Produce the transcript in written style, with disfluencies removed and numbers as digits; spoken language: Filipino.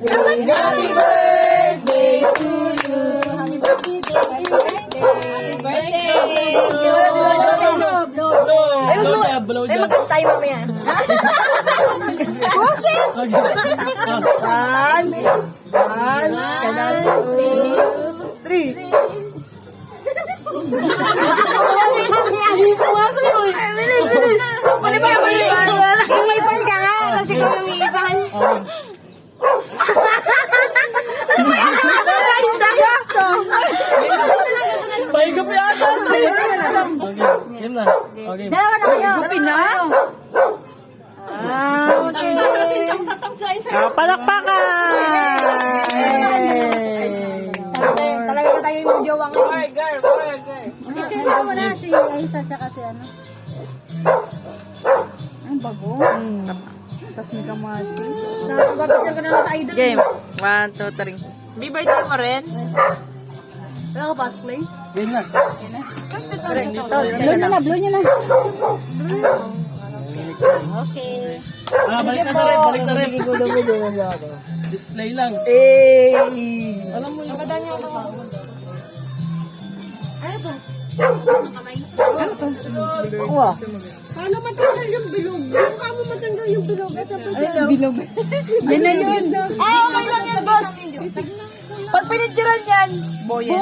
Happy birthday to you. Happy birthday. Blow Ay, job. mag-kiss tayo mamaya. Pusit! One, two, three. Hindi po nga sa'yo eh. Bilis. Mali ba? Yung may pan ka nga. Kasi kung yung iipan. Paigap yata. Okay, yun na. Okay. Dalawa na kayo. Lapin na? Okay. Palakpakan! Talaga na tayo yung jowa ngayon. Picture mo muna si Aisa tsaka si ano. Ang bago. Tapos may kamatis. Nakapapicture ka na lang sa idol. Game. 1, 2, 3. Be birthday mo rin? Wala ka pasok, Clay? Yun na. Blow nyo na. Okay. Balik na sa rep, balik sa rep. Display lang. Alam mo yung... Paano matanggal yung bilog? Mukha mo matanggal yung bilog. Bilog. Yan na yun. Okay lang yan, boss. Pag pinituran yan, boya.